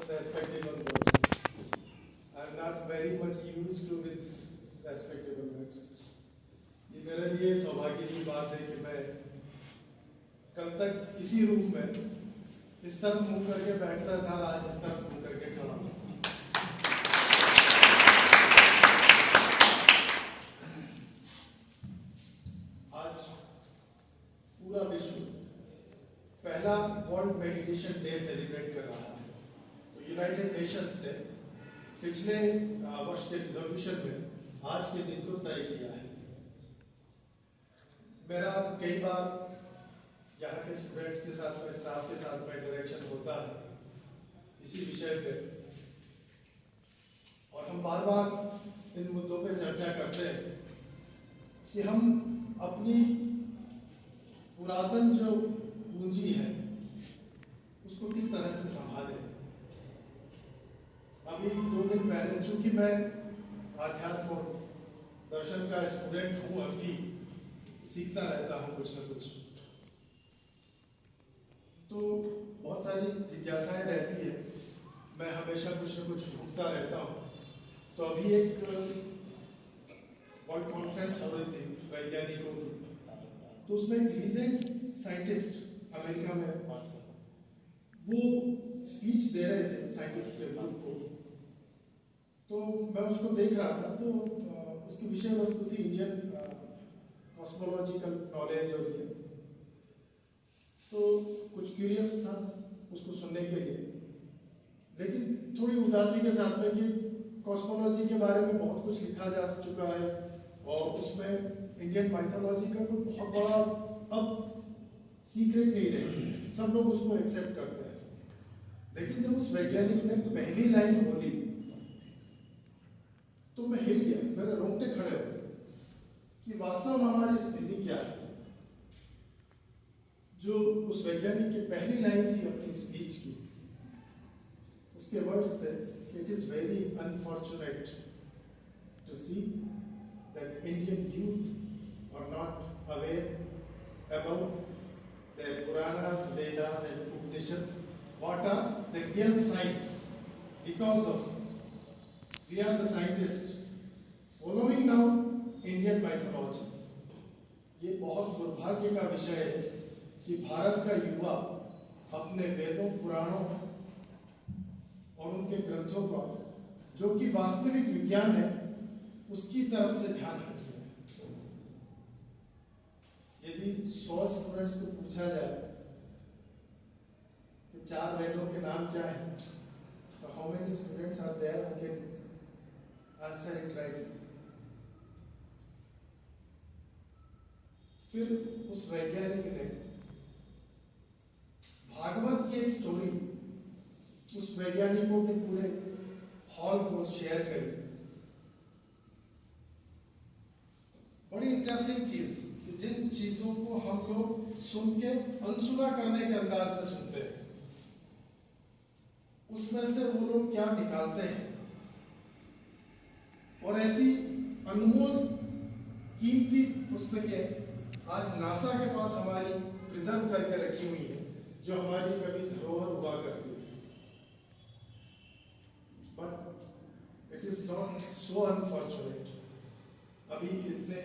respectable words. I'm not very much used to with respectable words. ये मेरे लिए सौभाग्य की बात है कि मैं कल तक इसी रूम में इस तरफ मुंह करके बैठता था, आज इस तरफ मुंह करके खड़ा हूं। आज पूरा विश्व पहला वर्ल्ड मेडिटेशन डे सेलिब्रेट कर रहा है। तो यूनाइटेड नेशंस ने पिछले वर्ष के रिजोल्यूशन में आज के दिन को तय किया है। मेरा कई बार यहाँ के स्टूडेंट्स के साथ में, स्टाफ के साथ में इंटरेक्शन होता है इसी विषय पे, और हम बार बार इन मुद्दों पे चर्चा करते हैं कि हम अपनी पुरातन जो पूंजी है उसको किस तरह से संभालें। अभी 2 दिन पहले, चूंकि मैं आध्यात्म और दर्शन का स्टूडेंट हूँ, अभी सीखता रहता हूँ कुछ न कुछ, तो बहुत सारी जिज्ञासाएं रहती है, मैं हमेशा कुछ न कुछ ढूंढता रहता हूँ। तो अभी एक वर्ल्ड कॉन्फ्रेंस हो रही थी वैज्ञानिकों की, तो उसमें एक लीजेंड साइंटिस्ट अमेरिका में वो स्पीच दे रहे थे साइंटिस्ट के ग्रुप को। तो मैं उसको देख रहा था, तो उसकी विषय वस्तु थी इंडियन कॉस्मोलॉजिकल नॉलेज, और ये तो कुछ क्यूरियस था उसको सुनने के लिए, लेकिन थोड़ी उदासी के साथ में कि कॉस्मोलॉजी के बारे में बहुत कुछ लिखा जा चुका है और उसमें इंडियन माइथोलॉजी का कोई बहुत बड़ा अब सीक्रेट नहीं रहे, सब लोग उसको एक्सेप्ट करते हैं। लेकिन जब उस वैज्ञानिक ने पहली लाइन बोली तो मैं हिल गया, मेरे रोंगटे खड़े हो गए कि वास्तव में हमारी स्थिति क्या है। जो उस वैज्ञानिक की पहली लाइन थी अपनी स्पीच की, उसके वर्ड्स थे, it is very unfortunate to see that Indian youth are not aware about their Puranas, Vedas and Upanishads, what are the real science, because of we are the scientists following now Indian mythology. ये बहुत दुर्भाग्य का विषय है कि भारत का युवा अपने वेदों, पुराणों और उनके ग्रंथों का, जो कि वास्तविक विज्ञान है, उसकी तरफ से ध्यान रखते हैं। यदि 100 स्टूडेंट्स को पूछा जाए कि 4 वेदों के नाम क्या हैं, तो how many students are there who can answer it rightly. फिर उस वैज्ञानिक ने भागवत की एक स्टोरी उस वैज्ञानिकों के पूरे हॉल को शेयर करी। बड़ी इंटरेस्टिंग चीज, जिन चीजों को हम लोग सुन के अनसुना करने के अंदाज में सुनते हैं, उसमें से वो लोग क्या निकालते हैं, और ऐसी अनमोल कीमती पुस्तकें आज नासा के पास हमारी प्रिजर्व करके रखी हुई है, जो हमारी कभी धरोहर हुआ करती थी। But it is not so unfortunate. अभी इतने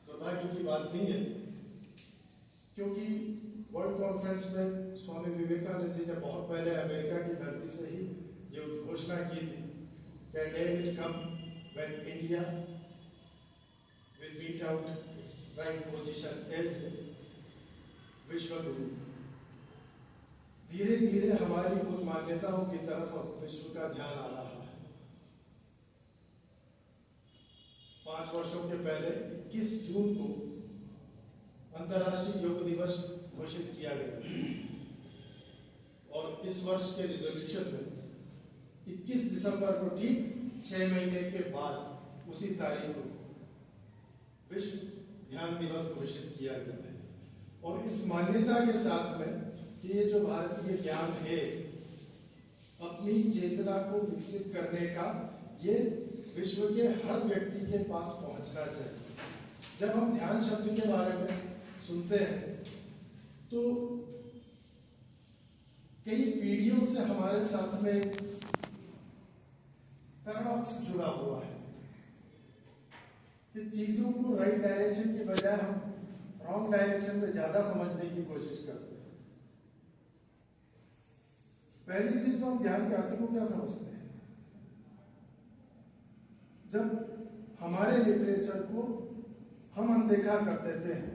दुर्भाग्य की बात नहीं है, क्योंकि वर्ल्ड कॉन्फ्रेंस में स्वामी विवेकानंद जी ने बहुत पहले अमेरिका की धरती से ही ये घोषणा की थी कि day will come when India will meet out its right position as vishwa guru. धीरे धीरे हमारी उन मान्यताओं की तरफ अब विश्व का ध्यान आ रहा है। 5 वर्षों के पहले 21 जून को अंतर्राष्ट्रीय योग दिवस घोषित किया गया, और इस वर्ष के रिजोल्यूशन में 21 दिसंबर को, ठीक 6 महीने के बाद उसी तारीख को विश्व ध्यान दिवस घोषित किया गया है। और इस मान्यता के साथ में कि ये जो भारतीय ज्ञान है, अपनी चेतना को विकसित करने का, ये विश्व के हर व्यक्ति के पास पहुंचना चाहिए। जब हम ध्यान शब्द के बारे में सुनते हैं तो कई पीढ़ियों से हमारे साथ में पैराडॉक्स जुड़ा हुआ है कि चीजों को राइट डायरेक्शन की बजाय हम रॉन्ग डायरेक्शन में ज्यादा समझने की कोशिश करते हैं। पहली चीज तो हम ध्यान के अर्थ को क्या समझते हैं। जब हमारे लिटरेचर को हम अनदेखा कर देते हैं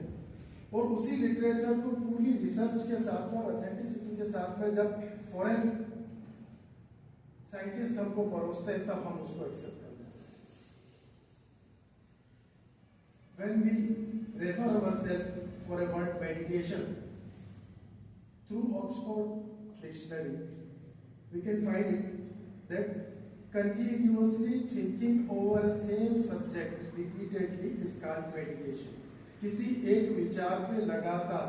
और उसी लिटरेचर को पूरी रिसर्च के साथ में और ऑथेंटिसिटी के साथ में जब फॉरेन साइंटिस्ट हमको परोसते हैं तब हम उसको एक्सेप्ट कर लेते हैं। When we refer ourselves for a word meditation through Oxford Dictionary, we can find it that continuously thinking over a same subject repeatedly is called meditation. किसी एक विचार पे लगातार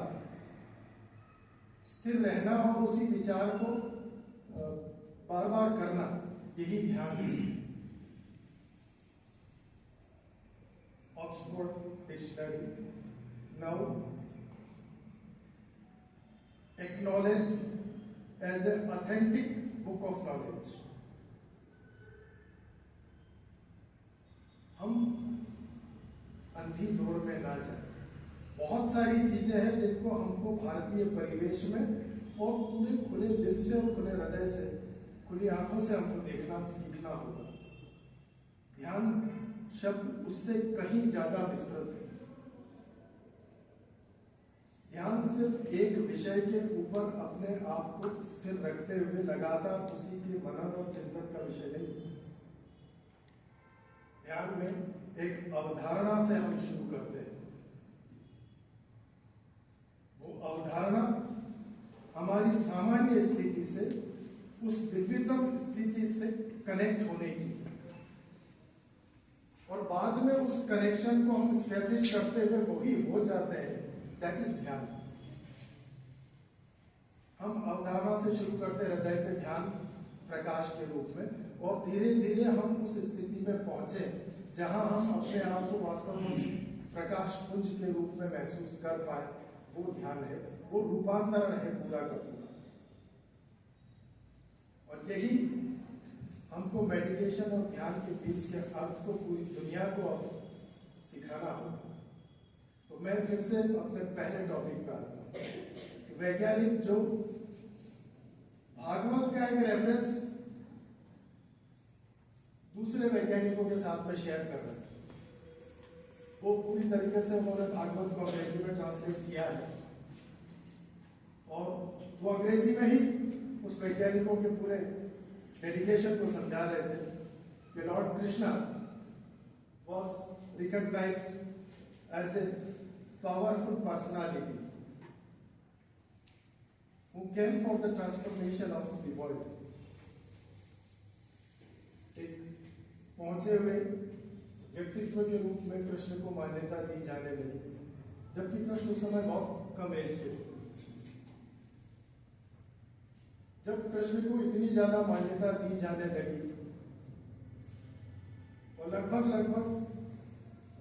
स्थिर रहना और उसी विचार को बार बार करना, यही ध्यान है। Oxford Dictionary now acknowledged as an authentic book of knowledge. हम अंधी दौड़ में ना जाए। बहुत सारी चीजें हैं जिनको हमको भारतीय परिवेश में और पूरे खुले दिल से और खुले हृदय से, खुली आंखों से हमको देखना सीखना होगा। ध्यान शब्द उससे कहीं ज्यादा विस्तृत है। ध्यान सिर्फ एक विषय के ऊपर अपने आप को स्थिर रखते हुए लगातार उसी के मनन और चिंतन का विषय नहीं है। ध्यान में एक अवधारणा से हम शुरू करते हैं। वो अवधारणा हमारी सामान्य स्थिति से उस दिव्यतम स्थिति से कनेक्ट होने की, और बाद में उस कनेक्शन को हम स्टैब्लिश करते हुए वही हो जाते हैं। दैट इज ध्यान। हम अवधारणा से शुरू करते हृदय पे ध्यान प्रकाश के रूप में, और धीरे धीरे हम उस स्थिति में पहुंचे जहां हम अपने आप को वास्तव में प्रकाश पुंज के रूप में महसूस कर पाए। वो ध्यान है, वो रूपांतरण है पूरा का पूरा। और यही हमको मेडिटेशन और ध्यान के बीच के अर्थ को पूरी दुनिया को अब सिखाना होगा। तो मैं फिर से अपने पहले टॉपिक पर आता हूं। वैज्ञानिक जो भागवत का एक रेफरेंस दूसरे वैज्ञानिकों के साथ में शेयर कर रहे हैं, वो पूरी तरीके से उन्होंने भागवत को अंग्रेजी में ट्रांसलेट किया है, और वो अंग्रेजी में ही उस वैज्ञानिकों के पूरे डेडिकेशन को समझा रहे थे कि Lord Krishna was recognised as a powerful personality who came for the transformation of the world. एक पहुंचे हुए व्यक्तित्व के रूप में कृष्ण को मान्यता दी जाने लगी, जबकि कृष्ण उस समय बहुत कम एज के थे। जब कृष्ण को इतनी ज्यादा मान्यता दी जाने लगी और लगभग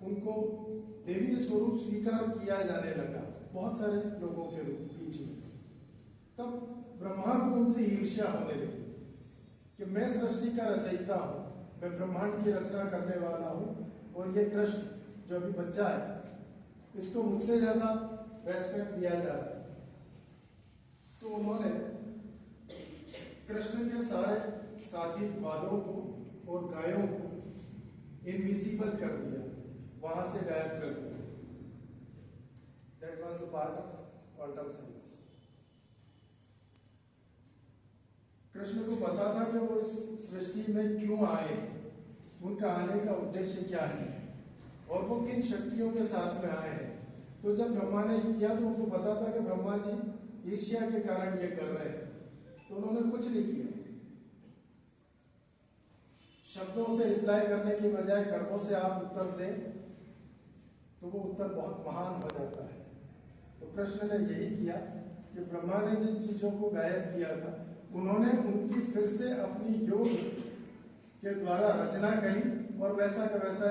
उनको देवी स्वरूप स्वीकार किया जाने लगा बहुत सारे लोगों के बीच में, तब ब्रह्मा को उनसे ईर्ष्या होने लगी कि मैं सृष्टि का रचयिता हूं, मैं ब्रह्मांड की रचना करने वाला हूं, और ये कृष्ण जो अभी बच्चा है इसको मुझसे ज्यादा रेस्पेक्ट दिया जा रहा है। तो उन्होंने कृष्ण के सारे साथी बालों को और गायों को इनविजिबल कर दिया, वहां से गायब कर दिया। That was the part of quantum science. Krishna को पता था कि वो इस सृष्टि में क्यों आए, उनका आने का उद्देश्य क्या है, और वो किन शक्तियों के साथ में आए हैं। तो जब ब्रह्मा ने किया तो उनको पता था कि ब्रह्मा जी ईर्ष्या के कारण ये कर रहे हैं, तो उन्होंने कुछ नहीं किया। शब्दों से रिप्लाई करने की बजाय कर्मों से आप उत्तर दें तो वो उत्तर बहुत महान हो जाता है। तो कृष्ण ने यही किया कि ब्रह्मा ने जिन चीजों को गायब किया था, उन्होंने उनकी फिर से अपनी योग के द्वारा रचना करी और वैसा का वैसा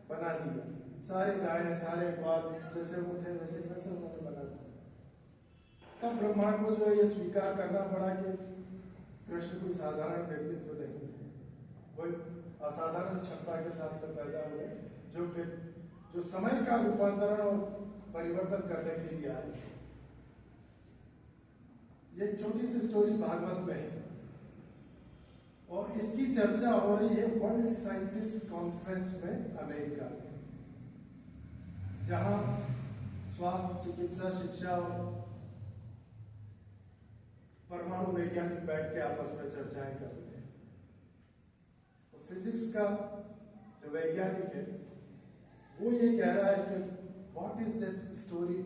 बना दिया। सारे गाय सारे बाल जैसे वो थे वैसे वैसे उन्होंने बना दिया। तब ब्रह्मा को जो है ये स्वीकार करना पड़ा कि कृष्ण कोई साधारण व्यक्तित्व नहीं है, कोई असाधारण क्षमता के साथ में पैदा हुए जो फिर जो समय का रूपांतरण और परिवर्तन करने के लिए आए। ये एक छोटी सी स्टोरी भागवत में है और इसकी चर्चा हो रही है वर्ल्ड साइंटिस्ट कॉन्फ्रेंस में अमेरिका में, जहां स्वास्थ्य, चिकित्सा, शिक्षा और परमाणु वैज्ञानिक बैठ के आपस में चर्चाएं कर रहे हैं। तो फिजिक्स का जो वैज्ञानिक है वो ये कह रहा है कि what is this story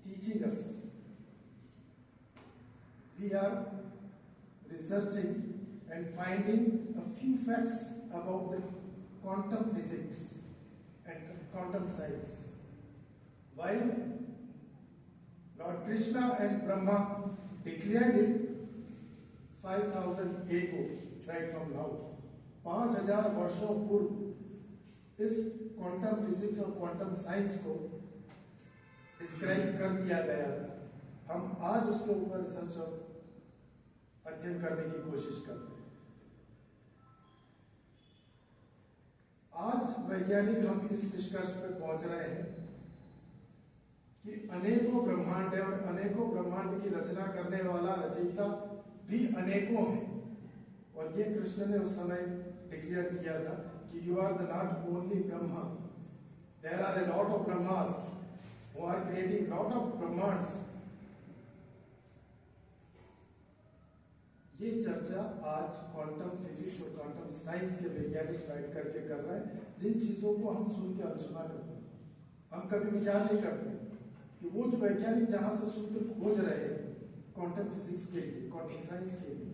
teaching us. We are researching and finding a few facts about the quantum physics and quantum science. While Lord Krishna and Brahma declared it 5,000 ago, right from now, 5,000 वर्षों पूर्व इस quantum physics और quantum science को describe कर दिया गया था। हम आज उसके ऊपर रिसर्च और अध्ययन करने की कोशिश करते हैं। आज वैज्ञानिक हम इस निष्कर्ष पर पहुंच रहे हैं कि अनेकों ब्रह्मांड है और अनेकों ब्रह्मांड की रचना करने वाला रचयिता भी अनेकों हैं। और ये कृष्ण ने उस समय डिक्लेयर किया था कि you are the not only Brahma, there are a lot of Brahmas who are creating lot of ब्रह्मांड्स। ये चर्चा आज क्वांटम फिजिक्स और क्वांटम साइंस के वैज्ञानिक बैठ करके कर रहे हैं, जिन चीजों को हम सुन के अनसुना करते हैं। हम कभी विचार नहीं करते कि वो जो वैज्ञानिक जहां से सूत्र खोज रहे हैं क्वांटम फिजिक्स के लिए, क्वांटम साइंस के लिए,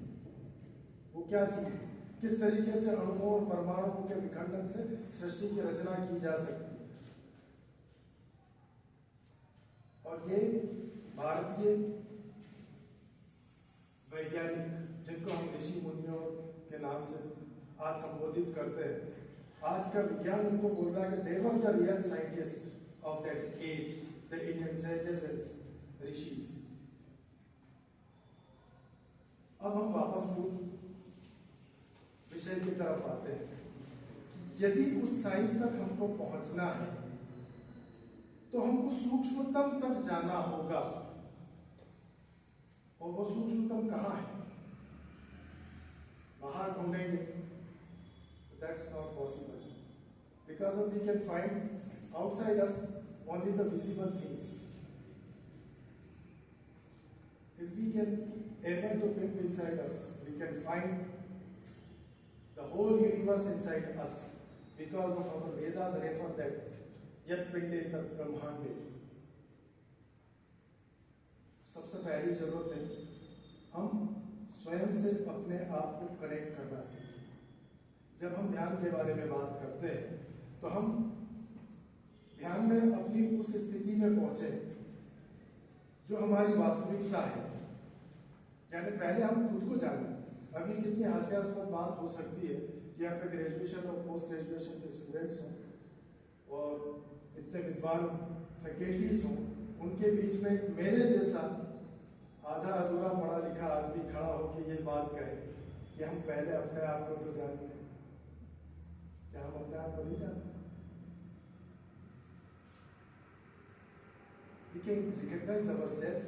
वो क्या चीज है, किस तरीके से अणुओं और परमाणुओं के विखंडन से सृष्टि की रचना की जा सकती है। और ये भारतीय वैज्ञानिक जिनको हम ऋषि मुनियों के नाम से आज संबोधित करते हैं, आज का विज्ञान उनको बोल रहा है कि they were the real scientist of that age, the Indian sages and rishis. अब हम वापस मूल विषय की तरफ आते हैं। यदि उस साइंस तक हमको पहुंचना है तो हमको सूक्ष्मतम तक जाना होगा, और वो सूक्ष्मतम कहाँ है? बाहर ढूंढेंगे, that's not possible, because we can find outside us only the visible things. If we can able to pick inside us, we can find the whole universe inside us, because of our Vedas refer that यत् पिंडे तत् ब्रह्मांडे। सबसे पहली जरूरत है हम स्वयं से अपने आप को कनेक्ट करना सीखें। जब हम ध्यान के बारे में बात करते हैं तो हम ध्यान में अपनी उस स्थिति में पहुंचे जो हमारी वास्तविकता है, यानी पहले हम खुद को जानें। अभी कितनी हास्यास्पद बात हो सकती है कि आपके ग्रेजुएशन और पोस्ट ग्रेजुएशन के स्टूडेंट्स हों और इतने विद्वान फैकल्टीज हों, उनके बीच में मेरे जैसा आधा अधूरा पढ़ा लिखा आदमी खड़ा होकर ये बात कहे कि हम पहले अपने आप को तो जानते हैं। क्या हम अपने आप को नहीं जानते? We can recognize ourselves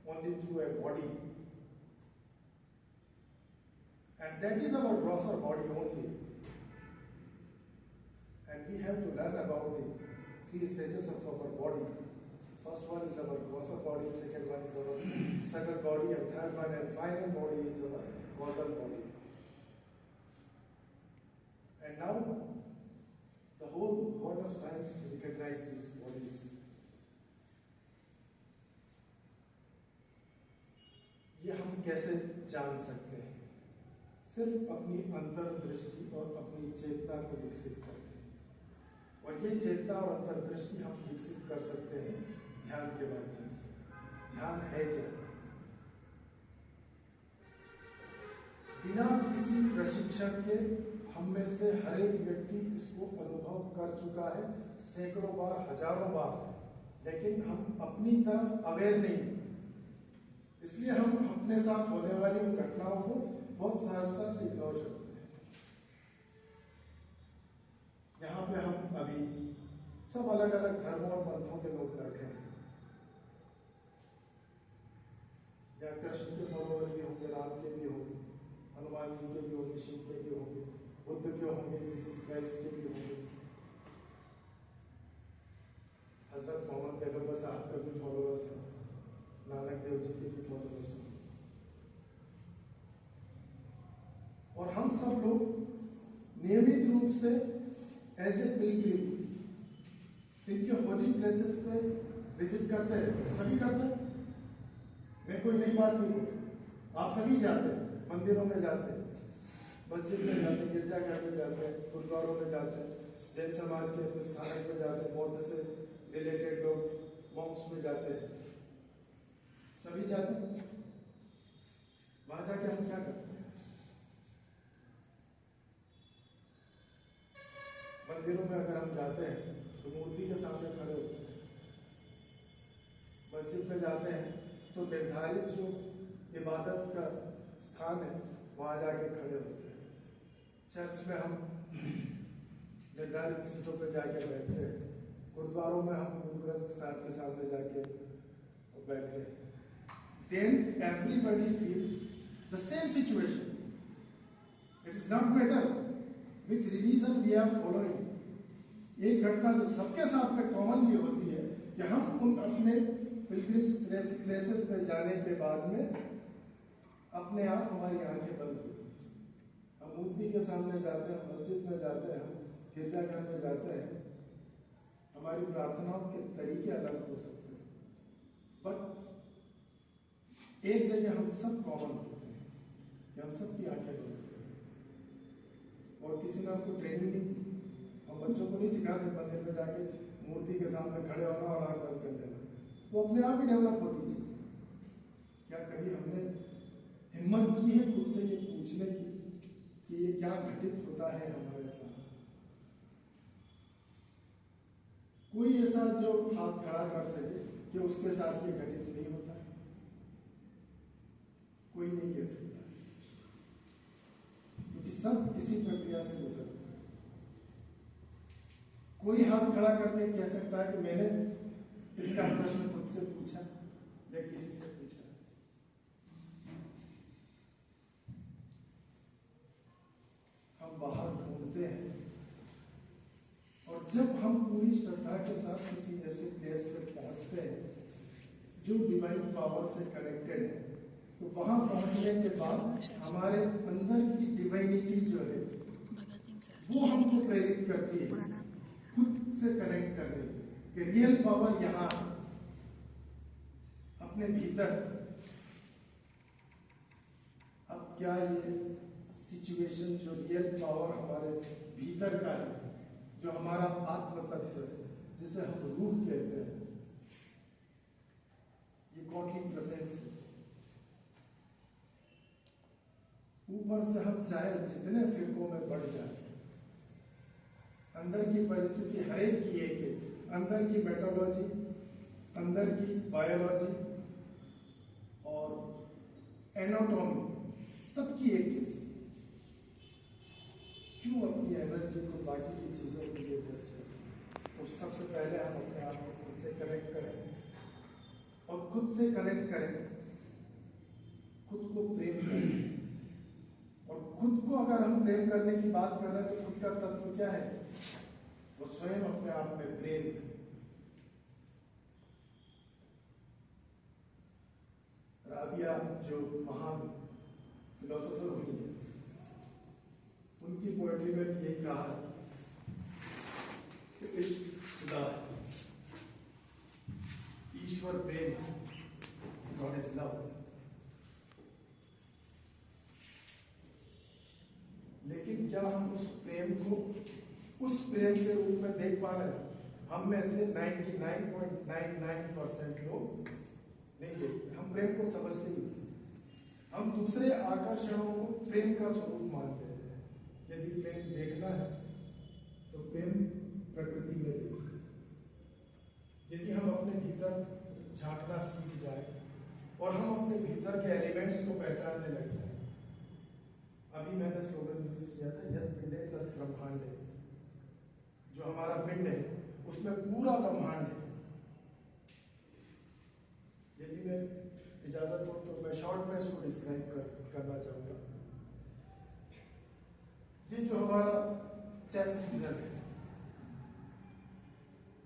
only through a body, and that is our grosser body only. And we have to learn about the 3 stages of our body. First one is our grosser body, second one is our subtle body, and third one and final body is our causal body. And now, the whole world of science recognizes these bodies. ये हम कैसे जान सकते हैं? सिर्फ अपनी अंतर्दृष्टि और अपनी चेतना को विकसित करके। और ये चेतना और अंतर्दृष्टि हम विकसित कर सकते हैं ध्यान के माध्यम से। ध्यान है क्या? बिना किसी प्रशिक्षण के हम में से हर एक व्यक्ति इसको अनुभव कर चुका है, सैकड़ों बार, हजारों बार। लेकिन हम अपनी तरफ अवेयर नहीं हैं। इसलिए हम अपने साथ होने वाली उन घटनाओं को बहुत सहजता से इग्नोर करते हैं। यहाँ पे हम अभी सब अलग अलग धर्मों और पंथों के लोग बैठे हैं, या कृष्ण के फॉलोअर भी होंगे, राम के भी होंगे, हनुमान जी के भी होंगे, शिव के भी होंगे, बुद्ध के होंगे, जीसस क्राइस्ट के भी होंगे, हजरत मोहम्मद पैगंबर साहब के भी फॉलोअर्स हैं, नानक देव जी के भी फॉलोअर्स हैं। और हम सब लोग नियमित रूप से एज ए पिलग्रिम इनके होली प्लेसेस पे विजिट करते हैं। सभी करते हैं, मैं कोई नई बात नहीं बोलूँ, आप सभी जाते हैं, मंदिरों में जाते हैं, मस्जिद में जाते हैं, गिरजाघर में जाते हैं, गुरुद्वारों में जाते हैं, जैन समाज के तो स्थानक में जाते हैं, बौद्ध से रिलेटेड लोग मॉन्क्स में जाते हैं, सभी जाते हैं। वहां जाके हम क्या करते हैं? मंदिरों में अगर हम जाते हैं तो मूर्ति के सामने खड़े होते हैं, मस्जिद में जाते हैं तो निर्धारित जो इबादत का स्थान है वहां जाके खड़े होते हैं, चर्च में हम निर्धारित सीटों पर जाके बैठते हैं, गुरुद्वारों में हम गुरु ग्रंथ साहब के सामने जाके बैठते हैं। Then everybody feels the same situation. It is not matter which religion we are following. एक घटना जो सबके साथ में कॉमनली होती है कि हम उन अपने पिलग्रिम्स प्लेसेस पे जाने के बाद में अपने आप हमारी आंखें बंद होती हैं। हम मूर्ति के सामने जाते हैं, मस्जिद में जाते हैं, हम गिरजाघर में जाते हैं, हमारी प्रार्थनाओं के तरीके अलग हो सकते हैं, बट एक जगह हम सब कॉमन होते हैं कि हम सबकी आंखें बंद होती हैं। और किसी ने हमको ट्रेनिंग नहीं दी, हम बच्चों को नहीं सिखाते मंदिर में जाके मूर्ति के सामने खड़े होना और आंख बंद कर देना, वो अपने आप ही डेवलप होती चीज। क्या कभी हमने हिम्मत की है खुद से ये पूछने की कि ये क्या घटित होता है हमारे साथ? कोई ऐसा जो हाथ खड़ा कर सके कि उसके साथ ये घटित नहीं होता है? कोई नहीं कह सकता, क्योंकि सब इसी प्रक्रिया से गुजरते हैं। कोई हाथ खड़ा करके कह सकता है कि मैंने इसका प्रश्न खुद से पूछा या किसी से पूछा? हम बाहर ढूंढते हैं, और जब हम पूरी श्रद्धा के साथ किसी ऐसे प्लेस पर पहुंचते हैं जो डिवाइन पावर से कनेक्टेड है, तो वहां पहुंचने के बाद हमारे अंदर की डिवाइनिटी जो है वो हमको प्रेरित करती है खुद से कनेक्ट करने की, रियल पावर यहाँ अपने भीतर। अब क्या ये सिचुएशन जो रियल पावर हमारे भीतर का है, जो हमारा आत्म तत्व है, जिसे हम रूह कहते हैं, ये गॉडली प्रेजेंस है। ऊपर से हम चाहे जितने फिरकों में बढ़ जाए, अंदर की परिस्थिति हर एक की एक है, अंदर की मेटोलॉजी, अंदर की बायोलॉजी और एनाटॉमी सबकी एक चीज। क्यों अपनी एनर्जी को बाकी की चीजों के लिए वेस्ट करें? तो सबसे पहले हम अपने आप को खुद से कनेक्ट करें, और खुद से कनेक्ट करें, खुद को प्रेम करें। और खुद को अगर हम प्रेम करने की बात कर रहे हैं तो खुद का तत्व क्या है? वो स्वयं अपने आप में प्रेम है। राबिया जो महान फिलोसोफर हुई है, उनकी पोएट्री में भी यही कहा कि इश्क खुदा, ईश्वर प्रेम, गॉड इज लव। लेकिन क्या हम उस प्रेम को उस प्रेम के रूप में देख पा रहे हैं? हम में से 99.99% लोग नहीं देखते। हम प्रेम को समझते नहीं। हम दूसरे आकर्षणों को प्रेम का स्वरूप मानते हैं। यदि प्रेम देखना है तो प्रेम प्रकृति में देखते हैं। यदि हम अपने भीतर झांकना सीख जाए और हम अपने भीतर के एलिमेंट्स को पहचानने लग जाए। अभी मैंने स्लोगन यूज किया था, यद पिंडे तद ब्रह्मांड है। जो हमारा पिंड है उसमें पूरा ब्रह्मांड है। यदि मैं इजाजत हो तो मैं शॉर्ट में इसको डिस्क्राइब करना चाहूंगा। ये जो हमारा चेस रीजन है,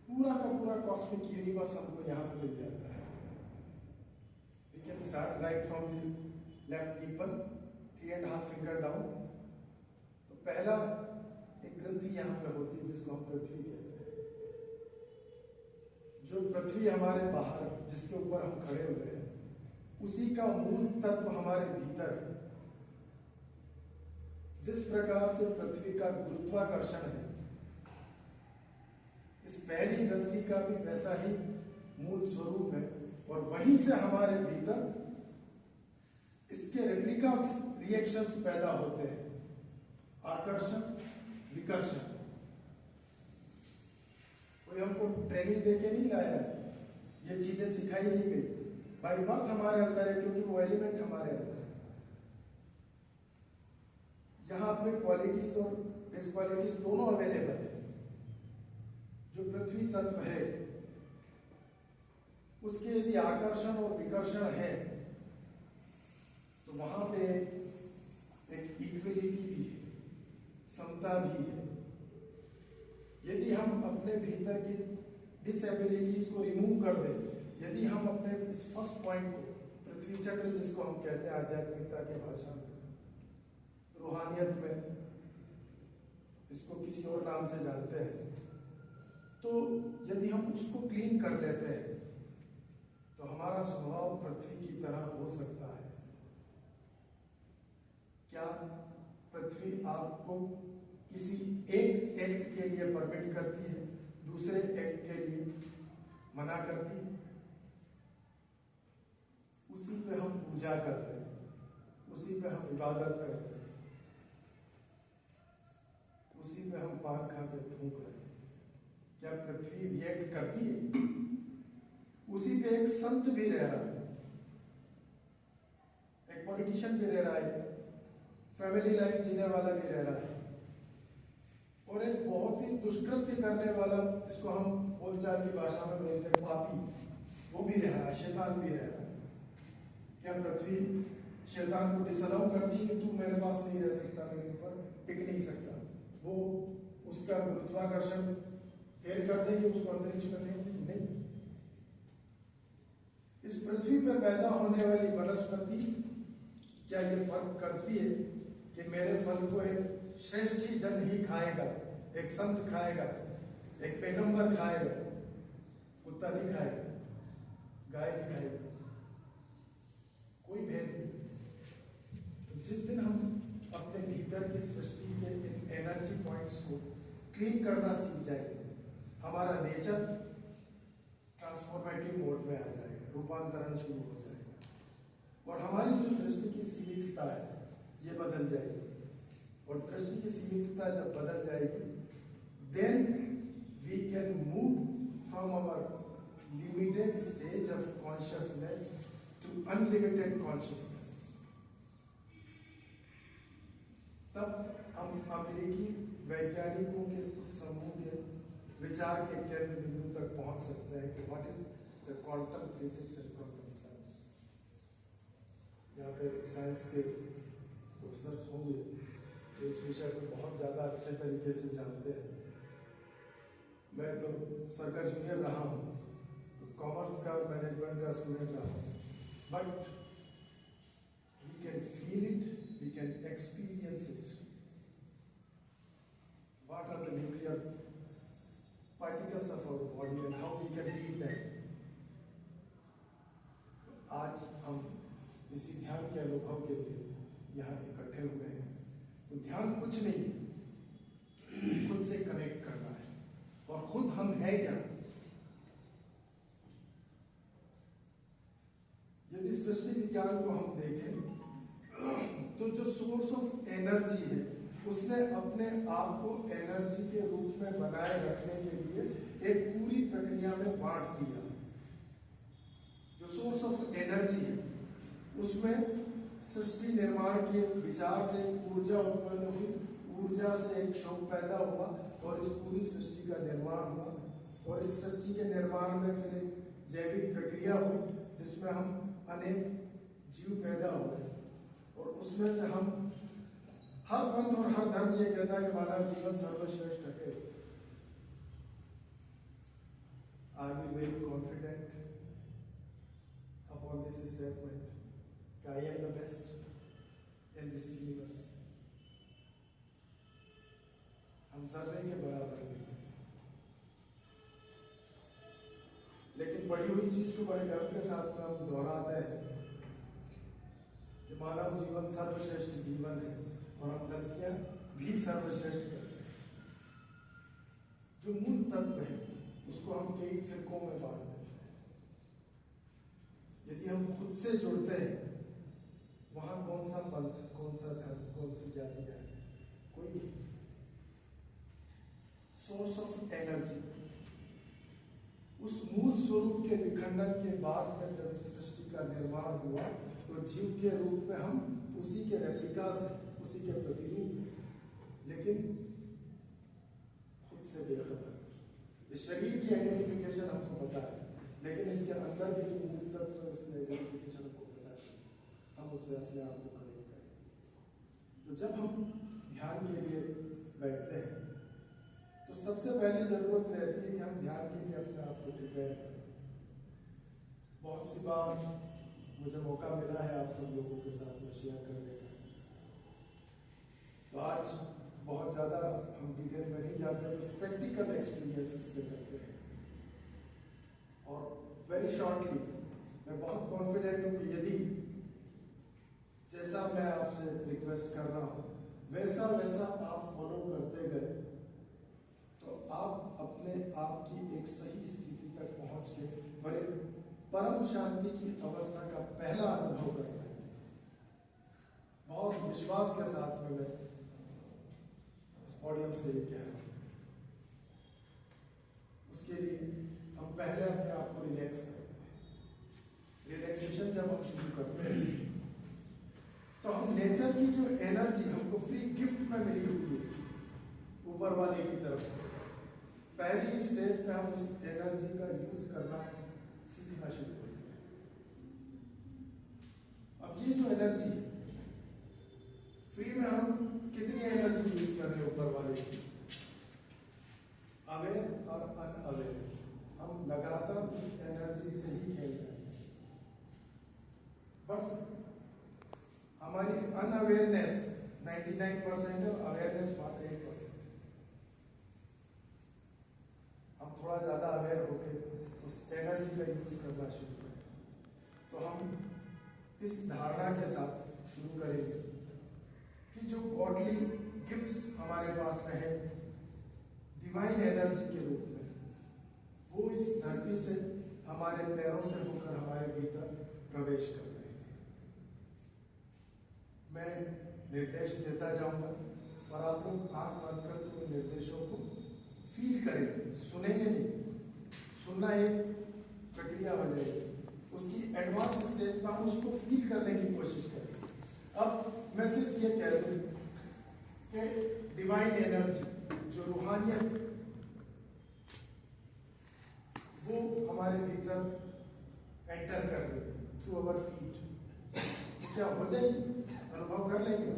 पूरा का पूरा कॉस्मिक यूनिवर्स हमको यहाँ पे मिल जाता है। We can start right from the left nipple, 3.5 finger down. तो पहला एक ग्रंथि यहाँ पे होती है जिसको हम पृथ्वी कहते हैं। जो पृथ्वी हमारे बाहर, जिसके ऊपर हम खड़े हुए हैं, उसी का मूल तत्व हमारे भीतर है। जिस प्रकार से पृथ्वी का गुरुत्वाकर्षण है, इस पहली ग्रंथि का भी वैसा ही मूल स्वरूप है। और वहीं से हमारे भीतर इसके रेप्लिका रिएक्शंस पैदा होते हैं, आकर्षण विकर्षण। कोई हमको ट्रेनिंग देके नहीं लाया है, ये चीजें सिखाई नहीं गई, बाय बर्थ हमारे अंदर है, क्योंकि वो एलिमेंट हमारे अंदर है। यहाँ पे क्वालिटीज और डिसक्वालिटीज दोनों अवेलेबल है। जो पृथ्वी तत्व है उसके यदि आकर्षण और विकर्षण है तो वहां पे एक इक्विलिटी भी है, समता भी है। यदि हम अपने भीतर की डिसएबिलिटीज को रिमूव कर दें, यदि हम अपने इस फर्स्ट पॉइंट को, पृथ्वी चक्र जिसको हम कहते हैं आध्यात्मिकता की भाषा में, रूहानियत में इसको किसी और नाम से जानते हैं, तो यदि हम उसको क्लीन कर लेते हैं तो हमारा स्वभाव पृथ्वी की तरह हो सकता है। क्या पृथ्वी आपको किसी एक एक्ट के लिए परमिट करती है, दूसरे एक्ट के लिए मना करती है? उसी पे हम पूजा कर रहे हैं, उसी पे हम इबादत कर रहे हैं, उसी पे हम पान खा के थूक रहे हैं। क्या पृथ्वी रिएक्ट करती है? उसी पे एक संत भी रह रहा है, एक पॉलिटिशियन भी रह रहा है, फैमिली लाइफ जीने वाला भी रह रहा है, और एक बहुत ही दुष्कृत्य करने वाला, जिसको हम बोलचाल की भाषा में बोलते हैं पापी, वो भी रह रहा है, शैतान भी रह रहा है। क्या पृथ्वी शैतान को डिसअलाउ करती है कि तू मेरे पास नहीं रह सकता, मेरे ऊपर टिक नहीं सकता? वो उसका गुरुत्वाकर्षण फेल कर देगी, उसको अंतरिक्ष में फेंक देगी? नहीं। इस पृथ्वी पर पैदा होने वाली वनस्पति क्या ये फर्क करती है कि मेरे फल को एक श्रेष्ठ जन ही खाएगा, एक संत खाएगा, एक पैगंबर खाएगा, कुत्ता नहीं खाएगा, गाय नहीं खाएगी? कोई भेद नहीं। तो जिस दिन हम अपने भीतर की सृष्टि के इन एनर्जी पॉइंट्स को क्लीन करना सीख जाएंगे, हमारा नेचर ट्रांसफॉर्मेटिव मोड में आ जाएगा, रूपांतरण शुरू हो जाएगा, और हमारी जो दृष्टि की सीमितता है ये बदल जाएगी। और दृष्टि की सीमितता जब बदल जाएगी, then we can move from our limited stage of consciousness to unlimited consciousness. तब हम अमेरिकी वैज्ञानिकों के उस समूह के विचार के केंद्र बिंदु तक पहुंच सकते हैं कि what is the quantum physics and quantum science. यहाँ पे साइंस के प्रोफेसर्स होंगे तो इस विषय को बहुत ज़्यादा अच्छे तरीके से जानते हैं। मैं तो सर का जूनियर रहा हूँ, तो कॉमर्स का और मैनेजमेंट का स्टूडेंट रहा हूँ, but we can feel it, we can experience it. What are the nuclear particles of our body and how we can treat them? आज हम इसी ध्यान के अनुभव के लिए यहाँ इकट्ठे हुए हैं। तो ध्यान कुछ नहीं, खुद से कनेक्ट करना है, और खुद हम हैं क्या? यदि सृष्टि विज्ञान को हम देखें तो जो सोर्स ऑफ एनर्जी है उसने अपने आप को एनर्जी के रूप में बनाए रखने के लिए एक पूरी प्रक्रिया में बांट दिया। जो सोर्स ऑफ एनर्जी है, उसमें सृष्टि निर्माण के विचार से ऊर्जा उत्पन्न हुई, ऊर्जा से एक शोक पैदा हुआ और इस पूरी सृष्टि का निर्माण हुआ। और इस सृष्टि के निर्माण में फिर एक जैविक प्रक्रिया हुई जिसमें हम अनेक जीव पैदा हुए, और उसमें से हम हर पंथ और हर धर्म ये कहता है कि मानव जीवन सर्वश्रेष्ठ है। Are we very confident upon this statement? I am the best in this universe. हम सर्वे के बराबर नहीं हैं, लेकिन पढ़ी हुई चीज को बड़े गर्व के साथ में हम दोहराते हैं कि मानव जीवन सर्वश्रेष्ठ जीवन है, और हम गलतियां भी सर्वश्रेष्ठ करते हैं। जो मूल तत्व है उसको हम कई फिरकों में बांट देते हैं। यदि हम खुद से जुड़ते हैं, वहां कौन सा पंथ, कौन सा धर्म, कौन सी जाति है, कोई नहीं। सोर्स ऑफ एनर्जी, उस मूल स्वरूप के विखंडन के बाद में जब सृष्टि का निर्माण हुआ तो जीव के रूप में हम उसी के रेप्लिकास हैं, उसी के प्रतिरूप हैं, लेकिन खुद से बेखबर। इस शरीर की आइडेंटिफिकेशन हमको पता है, लेकिन इसके अंदर के जो मूल तत्व है उसकी आइडेंटिफिकेशन हमको पता है, हम उससे अपने आप को कनेक्ट करें। तो जब हम ध्यान के लिए बैठते हैं तो सबसे पहली जरूरत रहती है कि हम ध्यान के लिए अपने आप को प्रिपेयर करें। बहुत सी बार मुझे मौका मिला है आप सब लोगों के साथ में शेयर करने का, तो आज बहुत ज़्यादा हम डिटेल में नहीं जाते, तो प्रैक्टिकल एक्सपीरियंसेस के करते हैं। और वेरी शॉर्टली मैं बहुत कॉन्फिडेंट हूँ कि यदि जैसा मैं आपसे रिक्वेस्ट कर रहा हूँ वैसा वैसा आप फॉलो करते गए तो आप अपने आप की एक सही स्थिति तक पहुँच के और एक परम शांति की अवस्था का पहला अनुभव कर पाएंगे। बहुत विश्वास के साथ में मैं ऑडियंस से ये कह रहा हूँ। उसके लिए हम पहले अपने आप को रिलैक्स करते हैं। रिलैक्सेशन जब हम शुरू करते हैं तो हम नेचर की जो एनर्जी हमको फ्री गिफ्ट में मिली हुई है ऊपर वाले की तरफ से, पहली स्टेज पे हम उस एनर्जी का यूज करना सीखना शुरू करते हैं। अब ये जो एनर्जी फ्री में हम कितनी एनर्जी यूज कर रहे हैं ऊपर वाले की, अवेयर और अनअवेयर, हम लगातार उस एनर्जी से ही खेल रहे हैं। बट हमारी अनअवेयरनेस 99% है, अवेयरनेस मात्र 1%। हम थोड़ा ज्यादा अवेयर होकर उस एनर्जी का यूज करना शुरू करें। तो हम इस धारणा के साथ शुरू करेंगे कि जो गॉडली गिफ्ट्स हमारे पास में है डिवाइन एनर्जी के रूप में, वो इस धरती से हमारे पैरों से होकर हमारे भीतर प्रवेश कर रहे हैं। मैं निर्देश देता जाऊंगा और आप लोग आंख बंद कर उन निर्देशों को फील करेंगे, सुनेंगे नहीं। सुनना एक प्रक्रिया हो जाएगी, उसकी एडवांस स्टेज में हम उसको फील करने की कोशिश करेंगे। अब मैं सिर्फ ये कह दूं कि डिवाइन एनर्जी जो रूहानियत वो हमारे भीतर एंटर कर रही है थ्रू अवर फीट। क्या हो जाएगी, अनुभव कर लेंगे।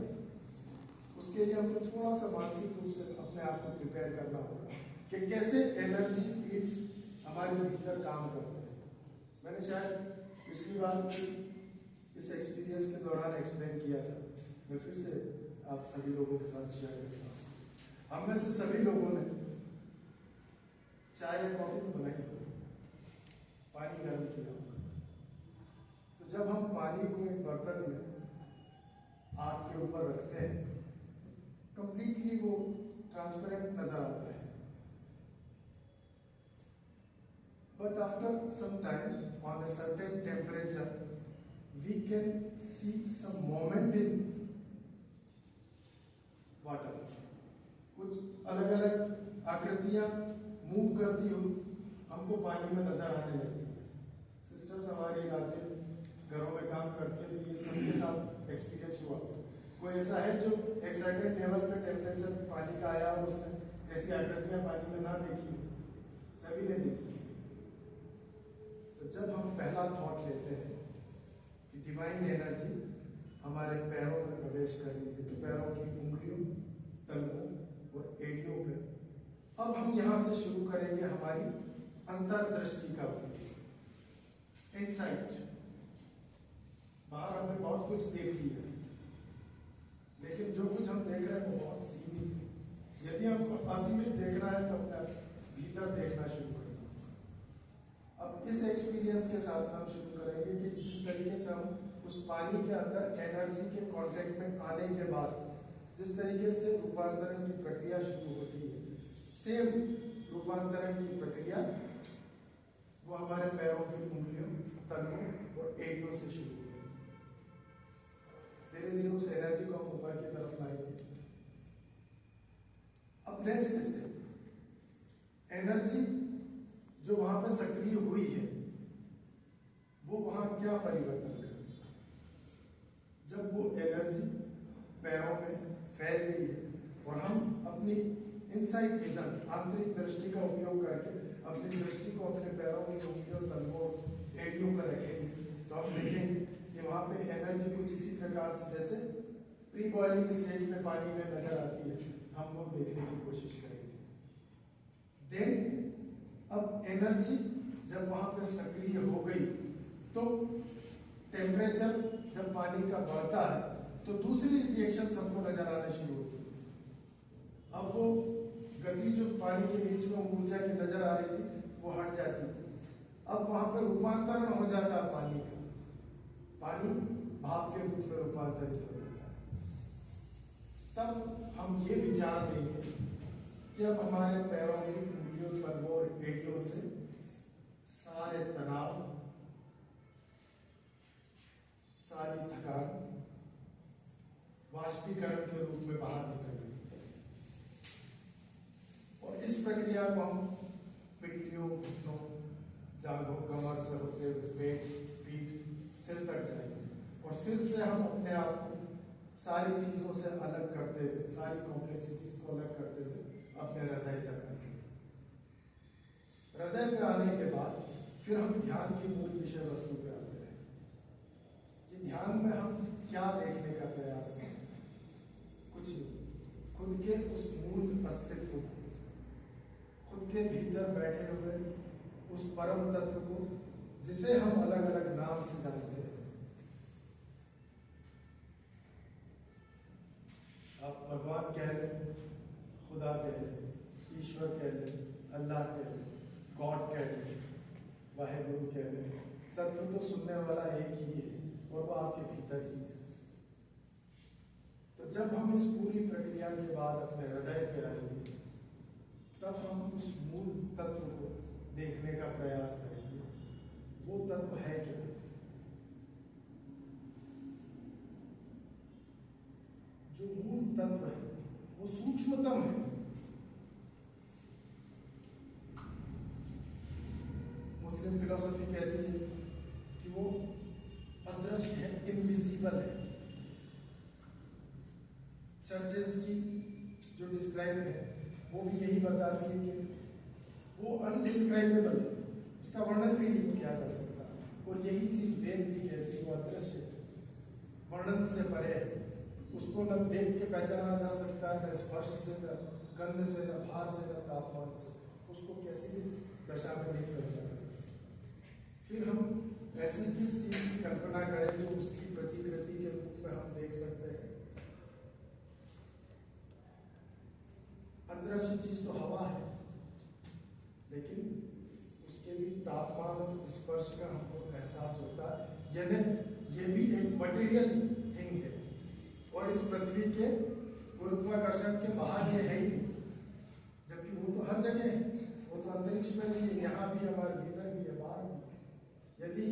उसके लिए हमको थोड़ा सा मानसिक रूप से अपने आप को प्रिपेयर करना होगा कि कैसे एनर्जी फील्ड्स हमारे भीतर काम करते हैं। मैंने शायद पिछली बार इस एक्सपीरियंस के दौरान एक्सप्लेन किया था, मैं फिर से आप सभी लोगों के साथ शेयर करता हूँ। हम में से सभी लोगों ने चाय या कॉफी तो बनाई होगी, पानी गर्म किया होगा। तो जब हम पानी को एक बर्तन में आग के ऊपर रखते हैं, कंप्लीटली वो ट्रांसपेरेंट नजर आता है। But after some time on a certain temperature we can see some moment in water. कुछ अलग अलग आकृतियां मूव करती हुई हमको पानी में नजर आने लगती है। सिस्टम सिस्टर्स हमारी रातें घरों में काम करती है, तो ये सबके साथ एक्सपीरियंस हुआ। कोई ऐसा है जो एक सर्टेन लेवल पे टेम्परेचर पानी का आया और उसने ऐसी आकृतियां पानी में ना देखी? सभी ने देखी। तो जब हम पहला थॉट लेते हैं कि डिवाइन एनर्जी हमारे पैरों में प्रवेश कर रही है, तो पैरों की उंगलियों, तलवों और एड़ियों पे, अब हम यहाँ से शुरू करेंगे हमारी अंतर्दृष्टि का इनसाइट। बाहर हमने बहुत कुछ देख लिया, लेकिन जो कुछ हम देख रहे हैं वो बहुत सीमित है। यदि हमको असीमित देखना है तो अपना भीतर देखना शुरू करना। अब इस एक्सपीरियंस के साथ हम शुरू करेंगे कि जिस तरीके से हम उस पानी के अंदर एनर्जी के कांटेक्ट में आने के बाद जिस तरीके से रूपांतरण की प्रक्रिया शुरू होती है, सेम रूपांतरण की प्रक्रिया वो हमारे पैरों की उंगलियों, तलवों और एड़ियों से शुरू होगी। धीरे धीरे उस एनर्जी को हम ऊपर की तरफ लाएंगे। अब नेक्स्ट स्टेप, एनर्जी जो वहां पे सक्रिय हुई है वो वहां क्या परिवर्तन करेगी? जब वो एनर्जी पैरों में फैल गई है और हम अपनी इनसाइड विजन, आंतरिक दृष्टि का उपयोग करके अपनी दृष्टि को अपने पैरों की उंगलियों, तलवों, एड़ियों पर रखेंगे, तो हम देखेंगे कि वहां पे एनर्जी कुछ इसी प्रकार से जैसे प्री बॉइलिंग स्टेज में पानी में नजर आती है, हम वो देखने की कोशिश करेंगे। देन अब एनर्जी जब वहां पे सक्रिय हो गई तो टेम्परेचर जब पानी का बढ़ता है तो दूसरी रिएक्शन हमको नजर आने शुरू होती है। अब वो गति जो पानी के बीच में ऊर्जा की नजर आ रही थी वो हट जाती है। अब वहां पर रूपांतरण हो जाता है पानी का, पानी भाप के रूप में रूपांतरित हो जाता है। तब हम ये विचार लेंगे कि अब हमारे पैरों की उंगलियों, तलवों और एड़ियों से सारे तनाव, सारी थकान वाष्पीकरण के रूप में बाहर निकल रही है। और इस प्रक्रिया को हम पिंडलियों, घुटनों, जांघों, कमर से होते हुए पेट, पीठ, सिर तक जाएंगे। और सिर से हम अपने आप को सारी चीजों से अलग करते हुए, सारी कॉम्प्लेक्सिटीज को अलग करते हुए अपने हृदय तक आएंगे। हृदय पे आने के बाद फिर हम ध्यान की मूल विषय वस्तु पे आते हैं कि ध्यान में हम क्या देखने का प्रयास करें। कुछ खुद के उस मूल अस्तित्व को, खुद के भीतर बैठे हुए उस परम तत्व को जिसे हम अलग अलग नाम से जानते हैं। आप भगवान कह लें, खुदा कह लें, ईश्वर कह लें, अल्लाह कह लें, गॉड कह लें, वाहेगुरु कह लें, तत्व तो सुनने वाला एक ही है और वो आपके भीतर ही है। तो जब हम इस पूरी प्रक्रिया के बाद अपने हृदय पे आएंगे तब हम उस मूल तत्व को देखने का प्रयास करेंगे। वो तत्व है क्या? जो मूल तत्व है वो सूक्ष्मतम है। मुस्लिम फिलॉसफी कहती है कि वो अदृश्य है, इनविजिबल है। चर्चेस की जो डिस्क्राइब है वो भी यही बताती है कि वो अनडिस्क्राइबेबल, उसका वर्णन भी नहीं किया जा सकता। और यही चीज वेद भी कहती है, वो अदृश्य है, वर्णन से परे है। उसको न देख के पहचाना जा सकता है, न स्पर्श से, न गंध से, न भार से, न तापमान से। उसको कैसी भी दशा में नहीं पहचाना जा सकता। फिर हम ऐसी किस चीज की कल्पना करें जो उसकी प्रतिकृति के रूप में हम देख सकते हैं? अदृश्य चीज तो हवा है, लेकिन उसके भी तापमान और स्पर्श का हमको एहसास होता है। यानी ये भी एक मटेरियल थिंग है और इस पृथ्वी के गुरुत्वाकर्षण के बाहर ये है ही नहीं, जबकि वो तो हर जगह है। वो तो अंतरिक्ष में भी है, यहाँ भी, हमारे भीतर भी है, बाहर भी। यदि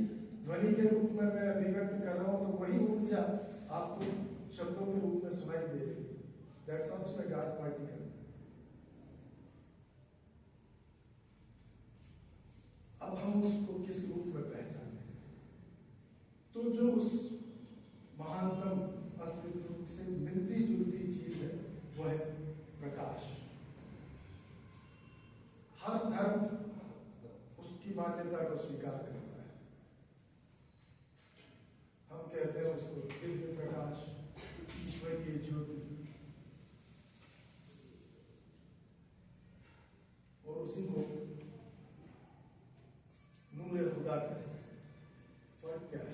ध्वनि के रूप में मैं अभिव्यक्त कर रहा हूँ तो वही ऊर्जा आपको शब्दों के रूप में सुनाई दे रही है। That's also a God particle. अब हम उसको किस रूप में पहचाने? तो जो उस महानतम अस्तित्व से मिलती जुलती चीज है वो है प्रकाश। हर धर्म उसकी मान्यता को स्वीकार करता है। हम कहते हैं उसको दिव्य प्रकाश, ईश्वरीय ज्योति, और उसी को नूर खुदा कहते हैं। फर्क क्या है?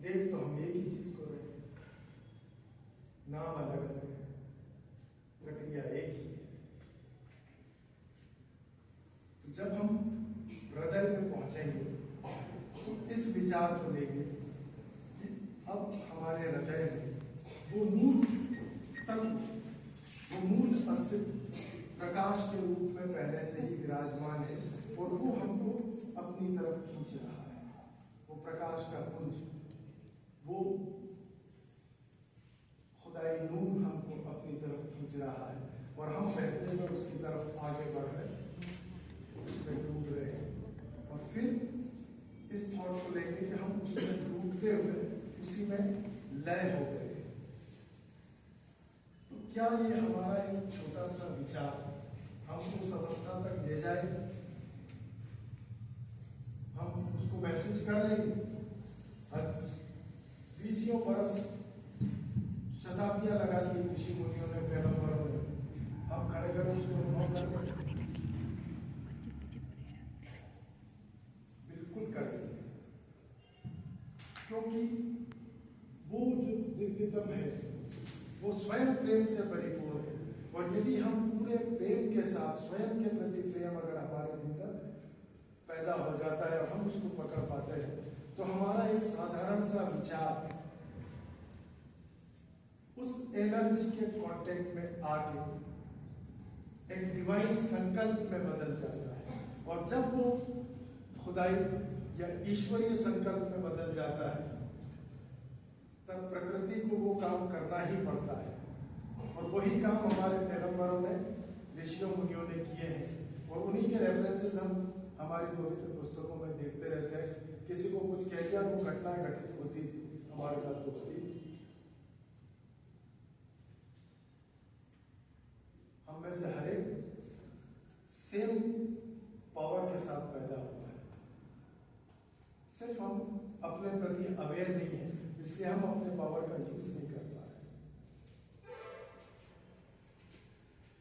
देख तो हम एक ही चीज को रहे हैं, नाम अलग अलग है, प्रक्रिया एक ही है। तो जब हम हृदय में पहुंचेंगे तो इस विचार को लेंगे कि अब हमारे हृदय में वो मूल तत्व, वो मूल अस्तित्व प्रकाश के रूप में पहले से ही विराजमान है और वो हमको अपनी तरफ खींच रहा है। वो प्रकाश का पुंज, वो खुदाई नूर हमको अपनी तरफ खींच रहा है और हम बहते हुए उसकी तरफ आगे बढ़ रहे, उसमें डूब रहे हैं। और फिर इस थॉट को लेके कि हम उसमें डूबते हुए उसी में लय हो गए। तो क्या ये हमारा एक छोटा सा विचार हमको उस अवस्था तक ले जाए? हम उसको महसूस कर लेंगे? 20 बरस शताब्दियां लगा दी ऋषि मुनियों ने, पैगंबरों ने, हम खड़े खड़े उसको अनुभव करते हैं? बिल्कुल करेंगे, क्योंकि वो जो दिव्यतम है वो स्वयं प्रेम से परिपूर्ण है। और यदि हम पूरे प्रेम के साथ स्वयं के प्रति प्रेम अगर हमारे भीतर पैदा हो जाता है और हम उसको पकड़ पाते हैं, तो हमारा एक साधारण सा विचार उस एनर्जी के कांटेक्ट में आके एक डिवाइन संकल्प में बदल जाता है। और जब वो खुदाई या ईश्वरीय संकल्प में बदल जाता है, तब प्रकृति को वो काम करना ही पड़ता है। और वही काम हमारे पैगंबरों ने, ऋषियों मुनियों ने किए हैं। और उन्हीं के रेफरेंसेस हम हमारी पवित्र पुस्तकों में देखते रहते हैं। किसी को कुछ कह दिया, वो घटना घटित होती थी, हमारे साथ तो होती थी। हम में से हर एक सेम पावर के साथ पैदा हुआ है, सिर्फ हम अपने प्रति अवेयर नहीं है, इसलिए हम अपने पावर का यूज नहीं कर पा रहे।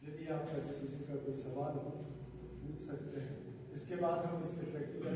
यदि आप ऐसे किसी का कोई सवाल हो पूछ सकते हैं, इसके बाद हम इस पर प्रैक्टिकल